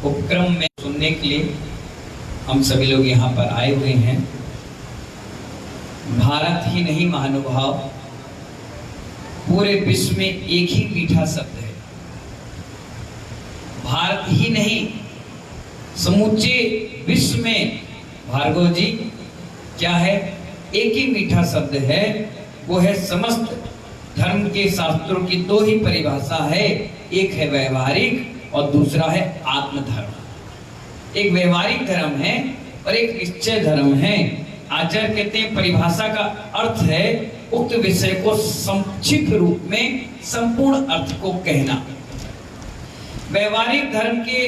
उपक्रम में सुनने के लिए हम सभी लोग यहाँ पर आए हुए हैं। भारत ही नहीं महानुभाव, पूरे विश्व में एक ही मीठा शब्द है। भारत ही नहीं, समूचे विश्व में भार्गव जी क्या है, एक ही मीठा शब्द है, वो है समस्त धर्म के शास्त्रों की दो ही परिभाषा है, एक है व्यवहारिक और दूसरा है आत्मधर्म। एक व्यवहारिक धर्म है और एक निश्चय धर्म है। आचार्य कहते हैं परिभाषा का अर्थ है उक्त विषय को संक्षिप्त रूप में संपूर्ण अर्थ को कहना। व्यवहारिक धर्म के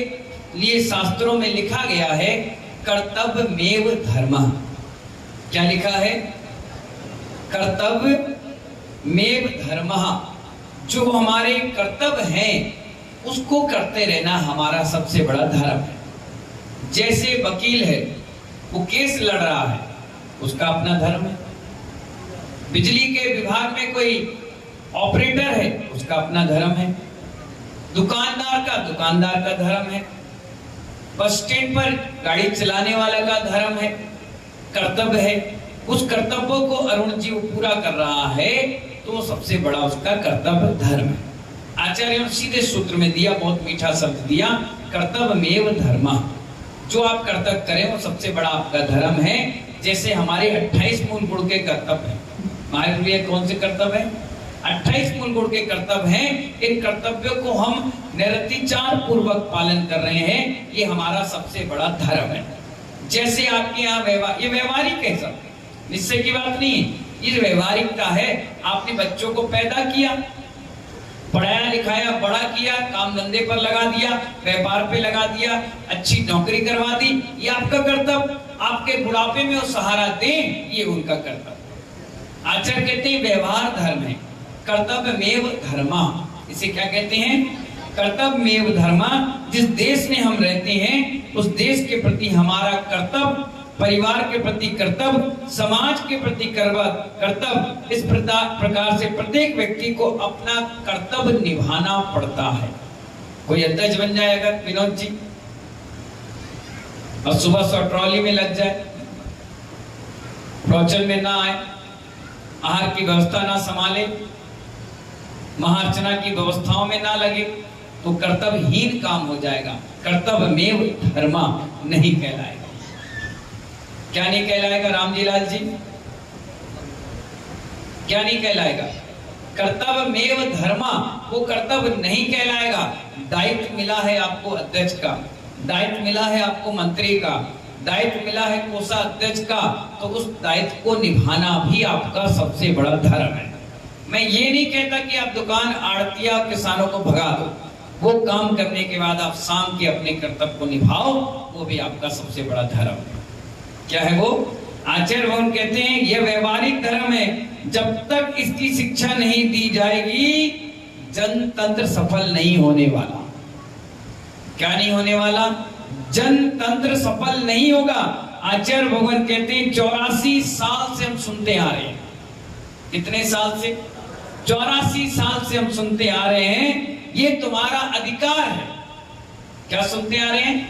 लिए शास्त्रों में लिखा गया है कर्तव्यमेव धर्मः। क्या लिखा है? कर्तव्यमेव धर्मः। जो हमारे कर्तव्य हैं उसको करते रहना हमारा सबसे बड़ा धर्म है। जैसे वकील है, वो केस लड़ रहा है, उसका अपना धर्म है। बिजली के विभाग में कोई ऑपरेटर है, उसका अपना धर्म है। दुकानदार का धर्म है। बस स्टैंड पर गाड़ी चलाने वाला का धर्म है, कर्तव्य है। उस कर्तव्य को अरुण जी पूरा कर रहा है तो सबसे बड़ा उसका कर्तव्य धर्म है। आचार्य ने सीधे सूत्र में दिया, बहुत मीठा शब्द दिया, कर्तव्यमेव धर्मः। जो आप कर्तव्य करें वो सबसे बड़ा आपका धर्म है। जैसे हमारे 28 मूल गुण के कर्तव्य हैं। हमारे लिए कौन से कर्तव्य है? 28 मूल गुण के कर्तव्य हैं। इन कर्तव्यों को हम निरतिचार पूर्वक पालन कर रहे हैं, ये हमारा सबसे बड़ा धर्म है। जैसे आपके यहाँ ये व्यवहारिक है, सब निश्चय की बात नहीं है, ये व्यवहारिक का है। आपने बच्चों को पैदा किया, पढ़ाया लिखाया, बड़ा किया, काम धंधे पर लगा दिया, व्यापार पे लगा दिया, अच्छी नौकरी करवा दी, ये आपका कर्तव्य। आपके बुढ़ापे में वो सहारा दें, ये उनका कर्तव्य। आचार्य कहते हैं व्यवहार धर्म है, कर्तव्यमेव धर्मः। इसे क्या कहते हैं? कर्तव्यमेव धर्मः। जिस देश में हम रहते हैं उस देश के प्रति हमारा कर्तव्य, परिवार के प्रति कर्तव्य, समाज के प्रति कर्तव्य, इस प्रकार से प्रत्येक व्यक्ति को अपना कर्तव्य निभाना पड़ता है। कोई अध्यक्ष बन जाएगा विनोद जी और सुबह ट्रॉली में लग जाए, प्रवचन में ना आए, आहार की व्यवस्था ना संभाले, महार्चना की व्यवस्थाओं में ना लगे, तो कर्तव्यहीन काम हो जाएगा। कर्तव्यमेव धर्मः नहीं कहलाएगा। क्या नहीं कहलाएगा राम जी लाल जी? क्या नहीं कहलाएगा? कर्तव्यमेव धर्मः, वो कर्तव्य नहीं कहलाएगा। दायित्व मिला है आपको अध्यक्ष का, दायित्व मिला है आपको मंत्री का, दायित्व मिला है कोषाध्यक्ष का, तो उस दायित्व को निभाना भी आपका सबसे बड़ा धर्म है। मैं ये नहीं कहता कि आप दुकान, आड़तिया, किसानों को भगा दो, वो काम करने के बाद आप शाम के अपने कर्तव्य को निभाओ, वो भी आपका सबसे बड़ा धर्म है। क्या है वो? आचार्य भगवान कहते हैं यह व्यवहारिक धर्म है। जब तक इसकी शिक्षा नहीं दी जाएगी जनतंत्र सफल नहीं होने वाला। क्या नहीं होने वाला? जनतंत्र सफल नहीं होगा। आचार्य भगवान कहते हैं 84 साल से हम सुनते आ रहे हैं। कितने साल से? 84 साल से हम सुनते आ रहे हैं, ये तुम्हारा अधिकार है। क्या सुनते आ रहे हैं?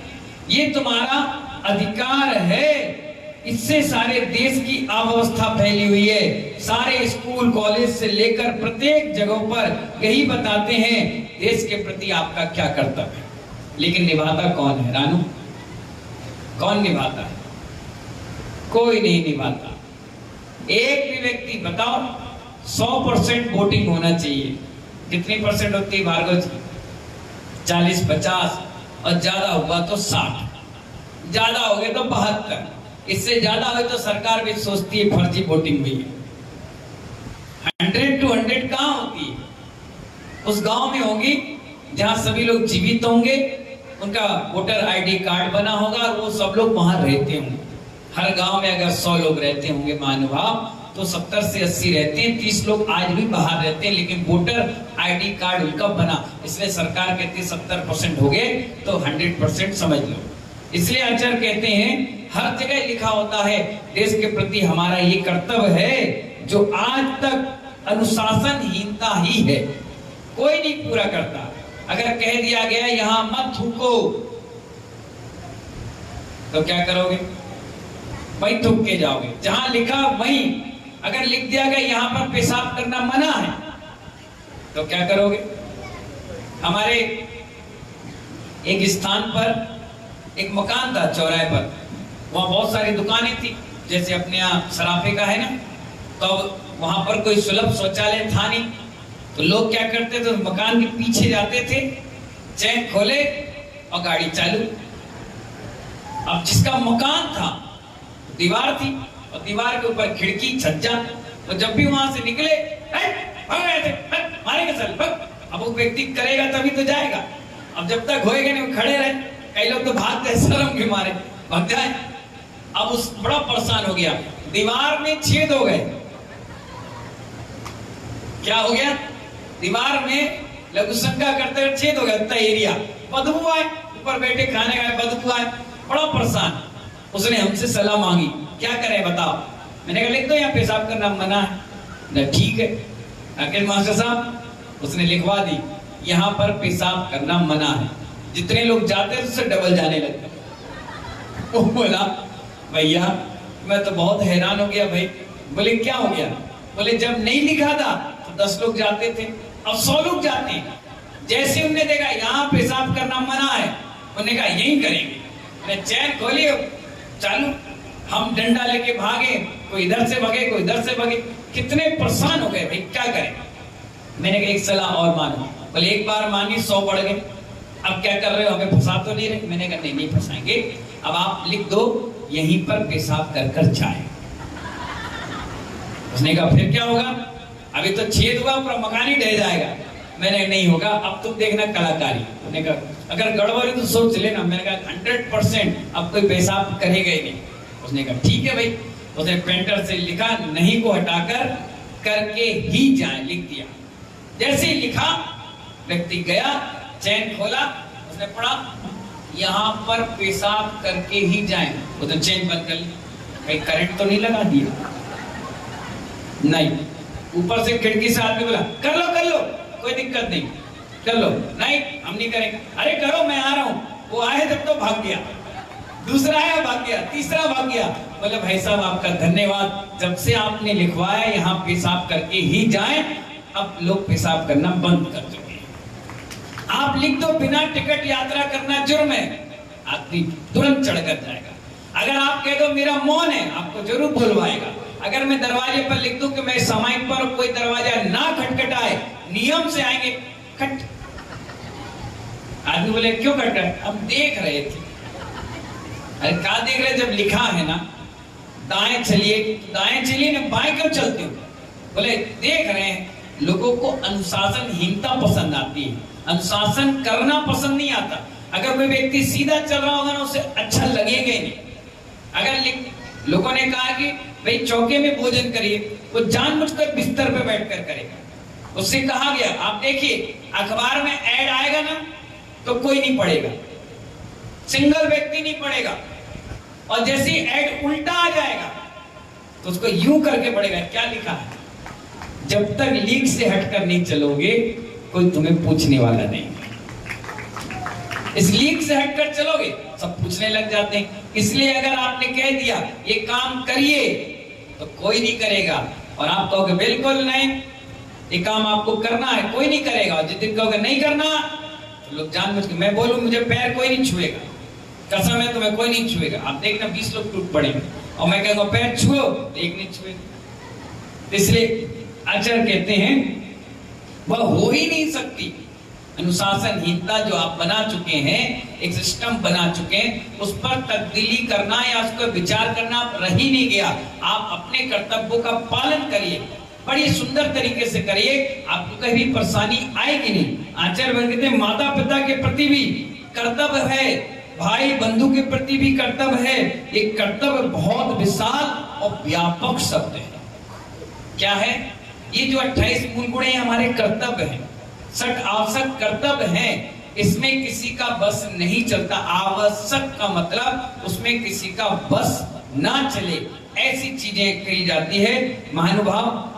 ये तुम्हारा अधिकार है। इससे सारे देश की अव्यवस्था फैली हुई है। सारे स्कूल कॉलेज से लेकर प्रत्येक जगहों पर यही बताते हैं देश के प्रति आपका क्या कर्तव्य है। लेकिन निभाता कौन है रानू? कौन निभाता है? कोई नहीं निभाता। एक भी व्यक्ति बताओ, 100% वोटिंग होना चाहिए। कितनी परसेंट होती है भार्गव जी? 40, 50 और ज्यादा हुआ तो 60, ज्यादा हो गए तो 72, इससे ज्यादा हो तो सरकार भी सोचती है फर्जी वोटिंग हुई है। 100 to 100 कहां होती है? उस गांव में होगी जहां सभी लोग जीवित होंगे, उनका वोटर आईडी कार्ड बना होगा और वो सब लोग वहां रहते होंगे। हर गांव में अगर 100 लोग रहते होंगे महानुभाव, तो 70 से 80 रहते हैं, 30 लोग आज भी बाहर रहते हैं, लेकिन वोटर आईडी कार्ड उनका बना। इसलिए सरकार कहती है 70% हो गए तो 100% समझ लो। इसलिए आचार्य कहते हैं हर जगह लिखा होता है देश के प्रति हमारा ये कर्तव्य है, जो आज तक अनुशासनहीनता ही है, कोई नहीं पूरा करता। अगर कह दिया गया यहाँ मत थूको, तो क्या करोगे? वहीं थूक के जाओगे। जहां लिखा वहीं, अगर लिख दिया गया यहाँ पर पेशाब करना मना है, तो क्या करोगे? हमारे एक स्थान पर एक मकान था चौराहे पर, वहां बहुत सारी दुकानें थी, जैसे अपने यहाँ सराफे का है ना, तो वहां पर कोई सुलभ शौचालय था नहीं, तो लोग क्या करते थे, मकान के पीछे जाते थे, चैन खोले और गाड़ी चालू। अब जिसका मकान था दीवार थी, और दीवार के ऊपर खिड़की, छज्जा, तो जब भी वहां से निकले मारेगा सर भग। अब वो व्यक्ति करेगा तभी तो जाएगा, अब जब तक होएगा नहीं खड़े रहे। कई लोग तो भागते शर्म के मारे भाग जाए। अब उस बड़ा परेशान हो गया, दीवार में छेद हो गए। क्या हो गया? दीवार में लघुशंका करते हुए छेद हो गया, इतना एरिया, बदबू आए, ऊपर बैठे खाने का बदबू आए, बड़ा परेशान। उसने हमसे सलाह मांगी, क्या करें बताओ? मैंने कहा लिख दो यहाँ पेशाब करना मना है ना। ठीक है आखिर मास्टर साहब, उसने लिखवा दी यहाँ पर पेशाब करना मना है। जितने लोग जाते हैं उससे डबल जाने लगते। वो बोला भैया मैं तो बहुत हैरान हो गया भाई। बोले क्या हो गया? बोले जब नहीं लिखा था तो 10 लोग जाते थे, अब 100 लोग जाते हैं। जैसे उन्हें देखा यहाँ पेशाब करना मना है, उन्होंने कहा यही करेंगे। चैन खोली चालू, हम डंडा लेके भागे, कोई इधर से भागे कोई इधर से भागे, कितने परेशान हो गए भाई, क्या करें? मैंने कहा एक सलाह और मानो। बोले एक बार मांगी 100 बढ़ गए, अब क्या कर रहे हो, हमें फंसा तो नहीं रहे? मैंने कहा नहीं फंसाएंगे, अब आप लिख दो यहीं पर पेशाब कर कर जाए। उसने कहा फिर क्या होगा? अभी तो छेद हुआ पूरा मकान ही ढह जाएगा। मैंने नहीं होगा, अब तुम देखना कलाकारी। उसने कहा अगर गड़बड़ है तो सोच लेना। मैंने कहा 100% अब कोई पेशाब करेगा ही नहीं। उसने कहा ठीक है भाई। उसने पेंटर से लिखा नहीं को हटाकर करके ही जाए, लिख दिया। जैसे ही लिखा व्यक्ति गया, चैन खोला, उसने पढ़ा यहाँ पर पेशाब करके ही जाए। वो तो चैन बंद कर ली, कहीं करंट तो नहीं लगा दिया? नहीं। ऊपर से खिड़की से आदमी बोला कर लो कोई दिक्कत नहीं, कर लो। नहीं हम नहीं करेंगे। अरे करो मैं आ रहा हूँ। वो आए जब तो भाग गया, दूसरा आया भाग गया, तीसरा भाग गया। बोले भाई साहब आपका धन्यवाद, जब से आपने लिखवाया यहाँ पेशाब करके ही जाए, अब लोग पेशाब करना बंद कर चुके हैं। आप लिख दो बिना टिकट यात्रा करना जुर्म है, आदमी तुरंत चढ़ कर जाएगा। अगर आप कह दो मेरा मौन है, आपको जरूर बुलवाएगा। अगर मैं दरवाजे पर लिख दूं कि मैं समय पर कोई दरवाजा ना खटखटाए, नियम से आएंगे, खट। आदमी बोले क्यों खटखटाए? हम देख रहे थे। अरे क्या देख रहे? जब लिखा है ना दाएं चलिए ना, बाएं क्यों चलते हो? बोले देख रहे हैं। लोगों को अनुशासनहीनता पसंद आती है, अनुशासन करना पसंद नहीं आता। अगर कोई व्यक्ति सीधा चल रहा होगा ना, उसे अच्छा लगेगा ही नहीं। अगर लोगों ने कहा कि भाई चौके में भोजन करिए, वो जानबूझकर बिस्तर पे बैठकर करेगा। उससे कहा गया आप देखिए अखबार में ऐड आएगा ना तो कोई नहीं पढ़ेगा, सिंगल व्यक्ति नहीं पढ़ेगा, और जैसे ऐड उल्टा आ जाएगा तो उसको यूं करके पढ़ेगा क्या लिखा है। जब तक लीक से हटकर नहीं चलोगे कोई तुम्हें पूछने वाला नहीं। इस लीक से हटकर चलोगे सब पूछने लग जाते हैं। इसलिए अगर आपने कह दिया ये काम करिए तो कोई नहीं करेगा, और आप कहोगे बिल्कुल नहीं ये काम आपको करना है, कोई नहीं करेगा। और जिस दिन कहोगे नहीं करना तो लोग जानबूझ के, मैं बोलूं मुझे पैर कोई नहीं छुएगा, कसम है तुम्हें कोई नहीं छुएगा। आप देखना 20 लोग टूट पड़ेंगे, और मैं कहूंगा पैर छुओ तो एक नहीं छुएगा। इसलिए आचार्य कहते हैं वह हो ही नहीं सकती। अनुशासनहीनता जो आप बना चुके हैं, एक सिस्टम बना चुके हैं, उस पर तब्दीली करना या उसको विचार करना रह ही नहीं गया। आप अपने कर्तव्यों का पालन करिए, बड़ी सुंदर तरीके से करिए, आपको कभी परेशानी आएगी नहीं। आचार्य कहते हैं माता पिता के प्रति भी कर्तव्य है, भाई बंधु के प्रति भी कर्तव्य है। ये कर्तव्य बहुत विशाल और व्यापक शब्द है। क्या है ये? जो 28 मूल गुण हमारे कर्तव्य हैं, 60 आवश्यक कर्तव्य हैं, इसमें किसी का बस नहीं चलता। आवश्यक का मतलब उसमें किसी का बस ना चले, ऐसी चीजें कही जाती है। महानुभाव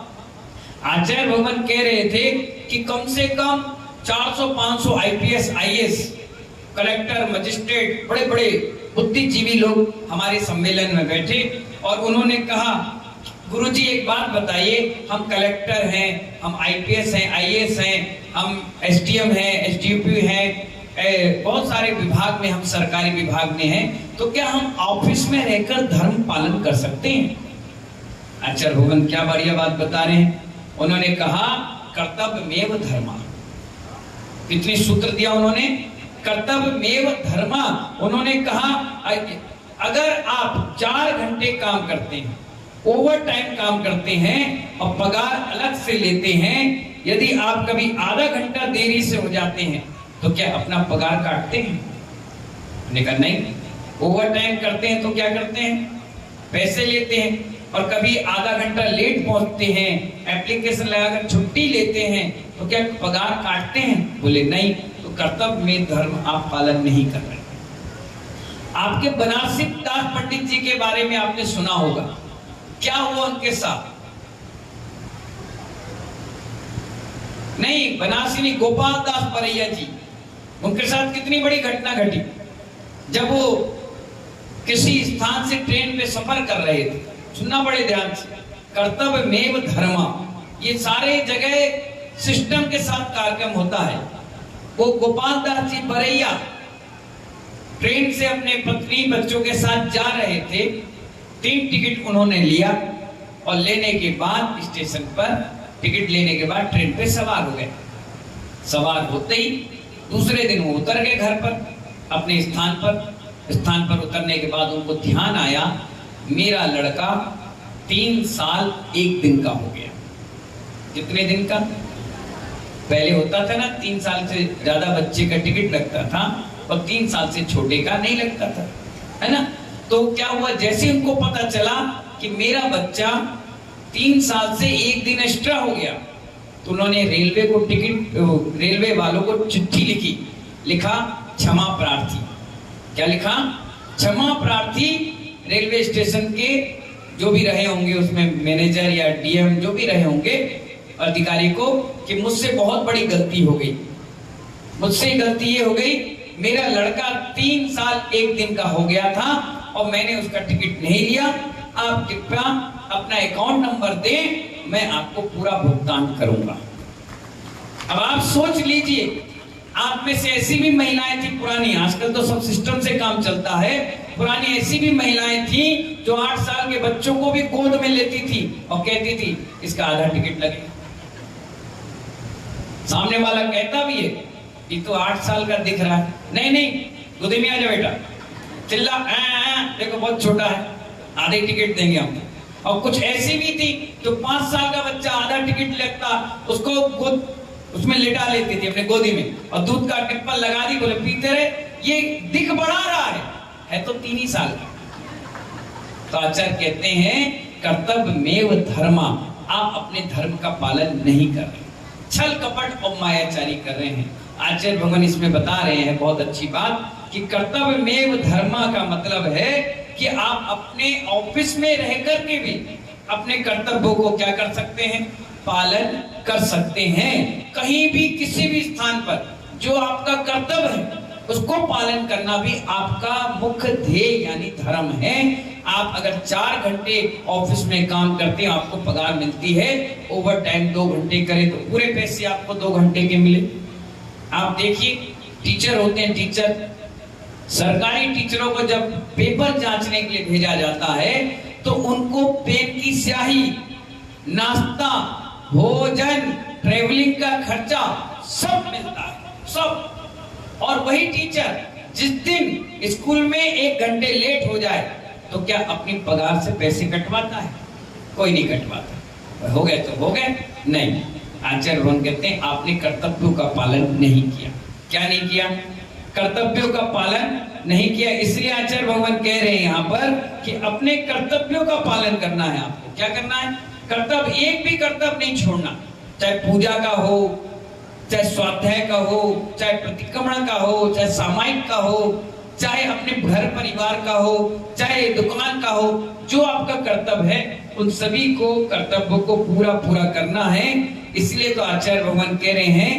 आचार्य भगवान कह रहे थे कि कम से कम 400-500 IPS IAS कलेक्टर, मजिस्ट्रेट, बड़े बड़े बुद्धिजीवी लोग हमारे सम्मेलन में बैठे और उन्होंने कहा, गुरुजी एक बात बताइए, हम कलेक्टर हैं, हम आईपीएस हैं, आईएएस हैं, हम एसडीएम हैं, एसडीपी हैं, बहुत सारे विभाग में, हम सरकारी विभाग में हैं, तो क्या हम ऑफिस में रहकर धर्म पालन कर सकते हैं? आचार्य भगवान क्या बढ़िया बात बता रहे हैं। उन्होंने कहा कर्तव्यमेव धर्मा। कितने सूत्र दिया उन्होंने, कर्तव्यमेव धर्मा। उन्होंने कहा अगर आप 4 घंटे काम करते हैं, ओवर टाइम काम करते हैं और पगार अलग से लेते हैं, यदि आप कभी आधा घंटा देरी से हो जाते हैं तो क्या अपना पगार काटते हैं? उन्होंने कहा नहीं। ओवर टाइम करते हैं तो क्या करते हैं? पैसे लेते हैं। और कभी आधा घंटा लेट पहुंचते हैं, एप्लीकेशन लगाकर छुट्टी लेते हैं तो क्या पगार काटते हैं? बोले नहीं। तो कर्तव्य में धर्म आप पालन नहीं कर रहे। आपके बनारसी दास पंडित जी के बारे में आपने सुना होगा, क्या हुआ उनके साथ? नहीं, बनारसी नहीं, गोपाल दास परैया जी, उनके साथ कितनी बड़ी घटना घटी। जब वो किसी स्थान से ट्रेन में सफर कर रहे थे, सुनना बड़े ध्यान से, कर्तव्यमेव धर्मा, ये सारे जगह सिस्टम के साथ कार्यक्रम होता है। वो गोपाल दास जी परैया ट्रेन से अपने पत्नी बच्चों के साथ जा रहे थे। 3 टिकट उन्होंने लिया और लेने के बाद स्टेशन पर टिकट लेने के बाद ट्रेन पे सवार हो गए। सवार होते ही दूसरे दिन वो उतर गए घर पर, अपने स्थान पर। स्थान पर उतरने के बाद उनको ध्यान आया, मेरा लड़का 3 साल 1 दिन का हो गया। कितने दिन का? पहले होता था ना 3 साल से ज्यादा बच्चे का टिकट लगता था और 3 साल से छोटे का नहीं लगता था, है ना। तो क्या हुआ, जैसे उनको पता चला कि मेरा बच्चा 3 साल से 1 दिन एक्स्ट्रा हो गया, तो उन्होंने रेलवे वालों को चिट्ठी लिखी। लिखा क्षमा प्रार्थी। क्या लिखा? क्षमा प्रार्थी। रेलवे स्टेशन के जो भी रहे होंगे उसमें मैनेजर या डीएम जो भी रहे होंगे अधिकारी को, कि मुझसे बहुत बड़ी गलती हो गई। मुझसे गलती ये हो गई, मेरा लड़का 3 साल 1 दिन का हो गया था और मैंने उसका टिकट नहीं लिया। आप कृपया अपना अकाउंट नंबर दें, मैं आपको पूरा भुगतान करूंगा। अब आप सोच लीजिए, आप में से ऐसी भी महिलाएं थी पुरानी, आजकल तो सब सिस्टम से काम चलता है, पुरानी ऐसी भी महिलाएं थी जो 8 साल के बच्चों को भी गोद में लेती थी और कहती थी इसका आधा टिकट लगेगा। सामने वाला कहता भी है कि तो 8 साल का दिख रहा है, नहीं नहीं गोदी में आ जा बेटा, चिल्ला देखो बहुत छोटा है, आधे टिकट देंगे हम। और कुछ ऐसी भी थी जो 5 साल का बच्चा आधा टिकट लगता उसको उसमें लेटा लेती थी अपने गोदी में और दूध का टिप्पल लगा दी, बोले पीते रहे, ये दिख बढ़ा रहा है तो 3 ही साल का। तो आचार्य कहते हैं कर्तव्यमेव धर्मा, आप अपने धर्म का पालन नहीं कर रहे, छल कपट और मायाचारी कर रहे हैं। आचार्य भगवान इसमें बता रहे हैं बहुत अच्छी बात कि कर्तव्यमेव धर्मा का मतलब है कि आप अपने ऑफिस में रहकर के भी अपने कर्तव्यों को क्या कर सकते हैं? पालन कर सकते हैं। कहीं भी किसी भी स्थान पर जो आपका कर्तव्य है उसको पालन करना भी आपका मुख्य ध्येय यानी धर्म है। आप अगर 4 घंटे ऑफिस में काम करते हैं, आपको पगार मिलती है, ओवर टाइम 2 घंटे करें तो पूरे पैसे आपको 2 घंटे के मिले। आप देखिए टीचर होते हैं, टीचर, सरकारी टीचरों को जब पेपर जांचने के लिए भेजा जाता है तो उनको पेन की स्याही, नाश्ता, भोजन, ट्रेवलिंग का खर्चा सब मिलता है, सब। और वही टीचर जिस दिन स्कूल में 1 घंटे लेट हो जाए तो क्या अपनी पगार से पैसे कटवाता है? कोई नहीं कटवाता। हो गए तो हो गए, नहीं। आचार्य भगवान कहते हैं आपने कर्तव्यों का पालन नहीं किया। क्या नहीं किया? कर्तव्यों का पालन नहीं किया। इसलिए आचार्य भगवान कह रहे हैं यहाँ पर कि अपने कर्तव्यों का पालन करना है। आपको क्या करना है? कर्तव्य, एक भी कर्तव्य नहीं छोड़ना, चाहे पूजा का हो, चाहे स्वाध्याय का हो, चाहे प्रतिक्रमण का हो, चाहे सामायिक का हो, चाहे अपने घर परिवार का हो, चाहे दुकान का हो, जो आपका कर्तव्य है उन सभी को कर्तव्यों को पूरा करना है। इसलिए तो आचार्य भगवान कह रहे हैं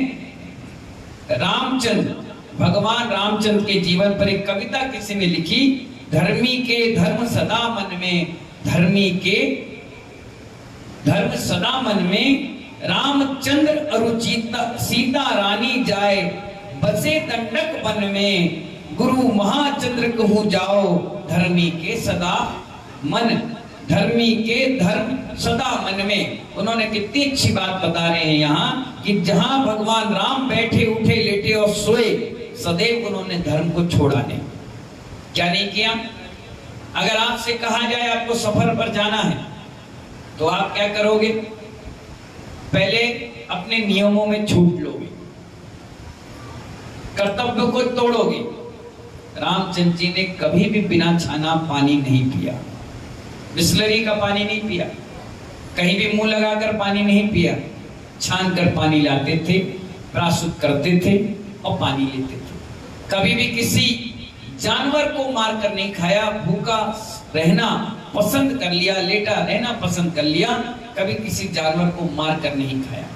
रामचंद्र भगवान रामचंद्र के जीवन पर एक कविता किसी ने लिखी, धर्मी के धर्म सदा मन में, धर्मी के धर्म सदा मन में, रामचंद्र अरुचिता सीता रानी जाए, बसे दंडक वन में, गुरु महाचंद्र कहूँ जाओ, धर्मी के सदा मन, धर्मी के धर्म सदा मन में। उन्होंने कितनी अच्छी बात बता रहे हैं यहाँ कि जहां भगवान राम बैठे उठे लेटे और सोए, सदैव उन्होंने धर्म को छोड़ा नहीं। क्या नहीं किया? अगर आपसे कहा जाए आपको सफर पर जाना है तो आप क्या करोगे? पहले अपने नियमों में छूट लोगे, कर्तव्य को तोड़ोगे। रामचंद्र जी ने कभी भी बिना छाना पानी नहीं पिया, बिस्लरी का पानी नहीं पिया, कहीं भी मुंह लगाकर पानी नहीं पिया, छान कर पानी लाते थे, प्राशुद्ध करते थे और पानी लेते थे। कभी भी किसी जानवर को मार कर नहीं खाया, भूखा रहना पसंद कर लिया, लेटा रहना पसंद कर लिया, कभी किसी जानवर को मार कर नहीं खाया।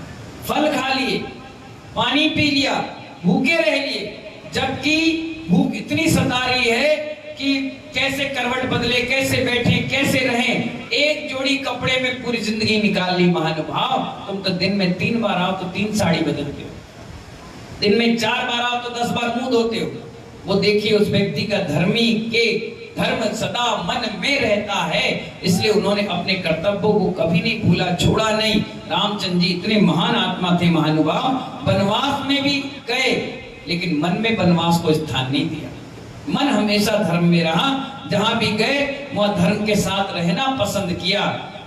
फल खा लिए, पानी पी लिया, भूखे रह लिए, जबकि भूख इतनी सता रही है कि कैसे करवट बदले, कैसे बैठे, कैसे रहें। एक जोड़ी कपड़े में पूरी जिंदगी निकाल ली महानुभाव। तुम तो दिन में 3 बार आओ तो 3 साड़ी बदलते हो, दिन में 4 बार आओ तो 10 बार मुंह धोते हो। वो देखिए उस व्यक्ति का धर्मी के धर्म सदा मन में रहता है, इसलिए उन्होंने अपने कर्तव्यों को कभी नहीं भूला, छोड़ा नहीं। रामचंद्र जी इतने महान आत्मा थे महानुभाव, वनवास में भी गए लेकिन मन में वनवास को स्थान नहीं दिया। मन हमेशा धर्म में रहा, जहां भी गए वहां धर्म के साथ रहना पसंद किया।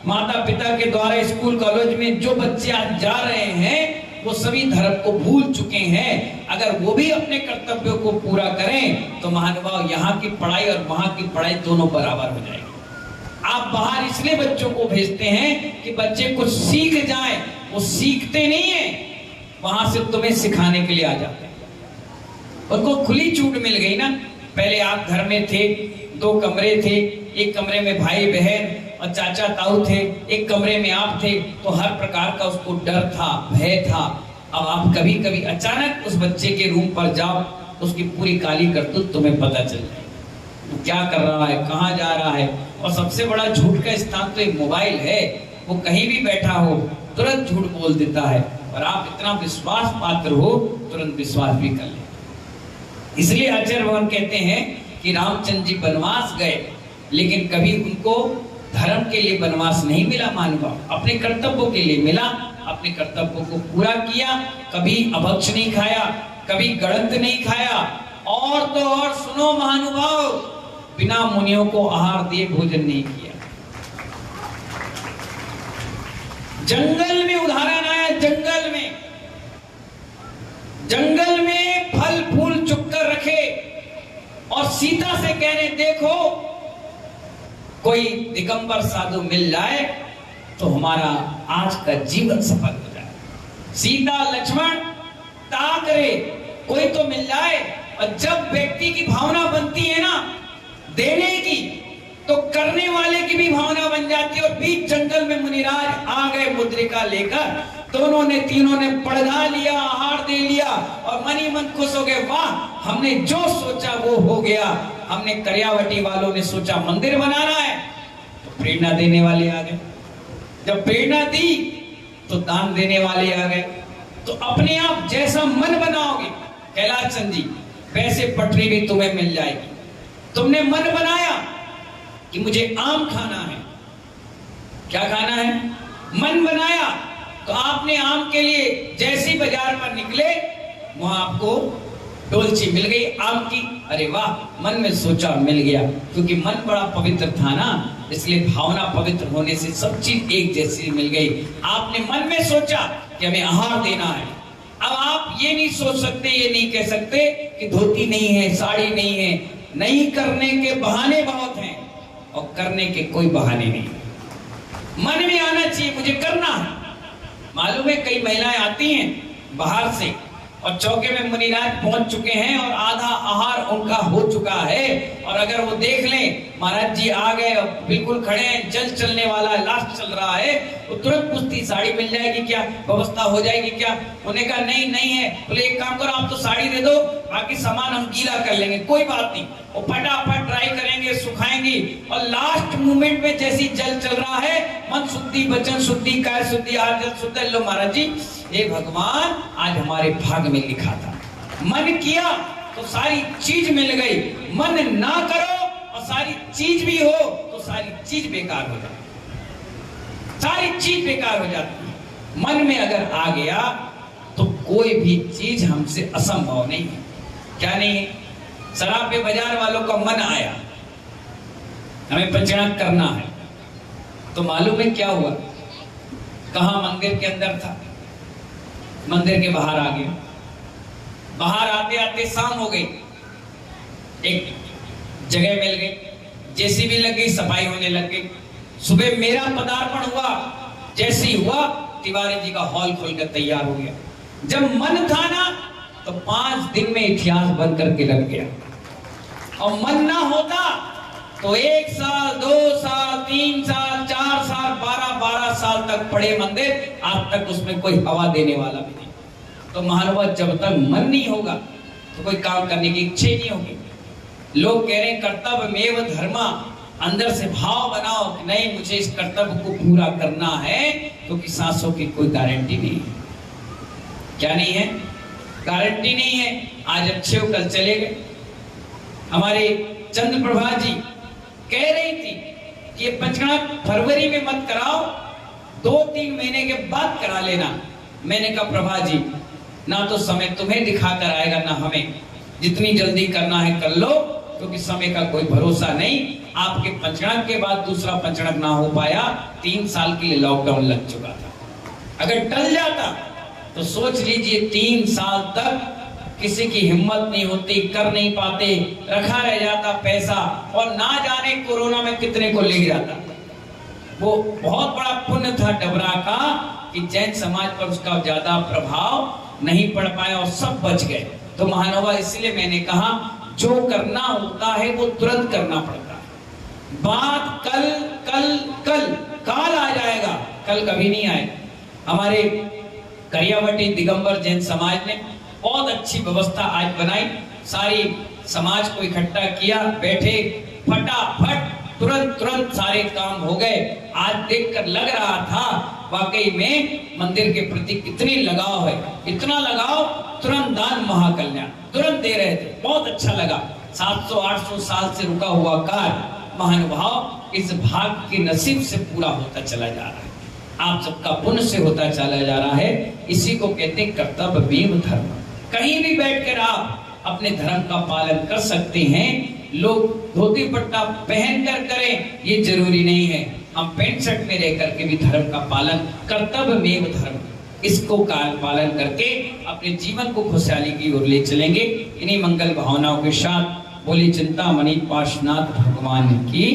माता पिता के द्वारा स्कूल कॉलेज में जो बच्चे आज जा रहे हैं वो सभी धर्म को भूल चुके हैं। अगर वो भी अपने कर्तव्यों को पूरा करें तो महानुभाव यहाँ की पढ़ाई और वहां की पढ़ाई दोनों बराबर हो जाएगी। आप बाहर इसलिए बच्चों को भेजते हैं कि बच्चे कुछ सीख जाएं, वो सीखते नहीं है, वहां से तुम्हें सिखाने के लिए आ जाते हैं। उनको खुली छूट मिल गई ना। पहले आप घर में थे, 2 कमरे थे, एक कमरे में भाई बहन और चाचा ताऊ थे, एक कमरे में आप थे, तो हर प्रकार का उसको डर था, भय था। अब आप कभी कभी अचानक उस बच्चे के रूम पर जाओ, उसकी पूरी काली करतूत तुम्हें पता चल जाए, वो क्या कर रहा है, कहाँ जा रहा है। और सबसे बड़ा झूठ का स्थान तो एक मोबाइल है, वो कहीं भी बैठा हो तुरंत झूठ बोल देता है, और आप इतना विश्वास पात्र हो तुरंत विश्वास भी कर ले। इसलिए आचार्य भगवान कहते हैं कि रामचंद्र जी वनवास गए लेकिन कभी उनको धर्म के लिए वनवास नहीं मिला महानुभाव, अपने कर्तव्यों के लिए मिला। अपने कर्तव्यों को पूरा किया, कभी अभक्ष नहीं खाया, कभी गड़ंत नहीं खाया, और तो और सुनो महानुभाव, बिना मुनियों को आहार दिए भोजन नहीं किया। जंगल में उदाहरण आया, जंगल में फल फूल चुक्कर रखे और सीता से कह रहे देखो कोई दिगंबर साधु मिल जाए तो हमारा आज का जीवन सफल हो जाए। सीता लक्ष्मण ताक रहे कोई तो मिल जाए। और जब व्यक्ति की भावना बनती है ना देने की, तो करने वाले की भी भावना बन जाती है। और बीच जंगल में मुनिराज आ गए मुद्रिका लेकर, दोनों ने तीनों ने पढ़ा लिया, आहार दे लिया और मन ही मन खुश हो गए। वाह, हमने जो सोचा वो हो गया। हमने करियावटी वालों ने सोचा मंदिर बनाना है, तो प्रेरणा देने वाले आ गए। जब प्रेरणा दी तो दान देने वाले आ गए। तो अपने आप जैसा मन बनाओगे कैलाश चंद जी, वैसे पटरी भी तुम्हें मिल जाएगी। तुमने मन बनाया कि मुझे आम खाना है, क्या खाना है, मन बनाया तो आपने आम के लिए जैसी बाजार पर निकले वहां आपको डोलची मिल गई आम की। अरे वाह, मन में सोचा मिल गया, क्योंकि मन बड़ा पवित्र था ना, इसलिए भावना पवित्र होने से सब चीज एक जैसी मिल गई। आपने मन में सोचा कि हमें आहार देना है। अब आप ये नहीं सोच सकते, ये नहीं कह सकते कि धोती नहीं है, साड़ी नहीं है। नहीं करने के बहाने बहुत हैं और करने के कोई बहाने नहीं। मन में आना चाहिए मुझे करना है। मालूम है कई महिलाएं आती हैं बाहर से और चौके में मुनिराज पहुंच चुके हैं और आधा आहार उनका हो चुका है। और अगर वो देख लें महाराज जी आ गए, बिल्कुल खड़े हैं, जल चलने वाला लास्ट चल रहा है, तो तुरंत पूछती साड़ी मिल जाएगी क्या, व्यवस्था हो जाएगी क्या? उन्होंने कहा नहीं नहीं है। बोले एक काम करो, आप तो साड़ी दे दो, बाकी सामान हम गीला कर लेंगे, कोई बात नहीं। वो फटाफट ड्राई करेंगे, सुखाएंगी, और लास्ट मोमेंट में जैसी जल चल रहा है, मन शुद्धि, वचन शुद्धि, काय शुद्धि, आचरण शुद्धि। लो महाराज जी, ये भगवान आज हमारे भाग में लिखा था, मन किया तो सारी चीज मिल गई, मन ना करो और सारी चीज भी हो तो सारी चीज बेकार हो जाती, सारी चीज बेकार हो जाती है। मन में अगर आ गया तो कोई भी चीज हमसे असंभव नहीं है। क्या नहीं है? शराब पे बाजार वालों का मन आया, हमें पंचनाद करना है, तो मालूम है क्या हुआ? कहा मंदिर के अंदर था, मंदिर के बाहर आ गया। बाहर आते आते शाम हो गई, एक जगह मिल गई, जेसीबी लग गई, सफाई होने लग गई। सुबह मेरा पदार्पण हुआ, जैसे ही हुआ तिवारी जी का हॉल खोलकर तैयार हो गया। जब मन था ना तो 5 दिन में इतिहास बन करके रख गया, और मन ना होता तो 1 साल, 2 साल, 3 साल, 4 साल, 12 साल तक पड़े मंदिर, आज तक उसमें कोई हवा देने वाला भी नहीं। तो महानुभाव, जब तक मन नहीं होगा तो कोई काम करने की इच्छा ही नहीं होगी। लोग कह रहे हैं कर्तव्य मेव धर्मा, अंदर से भाव बनाओ कि नहीं, मुझे इस कर्तव्य को पूरा करना है, क्योंकि सांसों की कोई गारंटी नहीं है। क्या नहीं है? गारंटी नहीं है। आज अच्छे हो, कल चले गए। हमारे चंद्रप्रभा जी कह रही थी कि ये पंचनाद फरवरी में मत कराओ, 2-3 महीने के बाद करा लेना। मैंने कहा प्रभा जी, ना तो समय तुम्हें दिखाकर आएगा ना हमें, जितनी जल्दी करना है कर लो, क्योंकि समय का कोई भरोसा नहीं। आपके पंचनाद के बाद दूसरा पंचनाद ना हो पाया, 3 साल के लिए लॉकडाउन लग चुका था। अगर टल जाता तो सोच लीजिए 3 साल तक किसी की हिम्मत नहीं होती, कर नहीं पाते, रखा रह जाता पैसा, और ना जाने कोरोना में कितने को ले जाता। वो बहुत बड़ा पुण्य था डबरा का कि जैन समाज पर उसका ज्यादा प्रभाव नहीं पड़ पाया और सब बच गए। तो महानुभाव, इसलिए मैंने कहा जो करना होता है वो तुरंत करना पड़ता है। बात कल कल कल काल आ जाएगा, कल कभी नहीं आएगा। हमारे करियावटी दिगंबर जैन समाज ने बहुत अच्छी व्यवस्था आज बनाई, सारी समाज को इकट्ठा किया, बैठे, फटाफट तुरंत सारे काम हो गए। आज देखकर लग रहा था वाकई में मंदिर के प्रति कितनी लगाव है, इतना लगाव, तुरंत दान महाकल्याण तुरंत दे रहे थे, बहुत अच्छा लगा। 700-800 साल से रुका हुआ कार्य महानुभाव इस भाग के नसीब से पूरा होता चला जा रहा है, आप सबका पुण्य से होता चला जा रहा है। इसी को कहते हैं कर्तव्यमेव धर्म। कहीं भी बैठकर आप अपने धर्म का पालन कर सकते हैं। लोग धोती पट्टा पहन कर करें ये जरूरी नहीं है, हम पैंट शर्ट में रह करके भी धर्म का पालन, कर्तव्यमेव धर्म, इसको पालन करके अपने जीवन को खुशहाली की ओर ले चलेंगे। इन्हीं मंगल भावनाओं के साथ बोली चिंतामणि पार्श्वनाथ भगवान की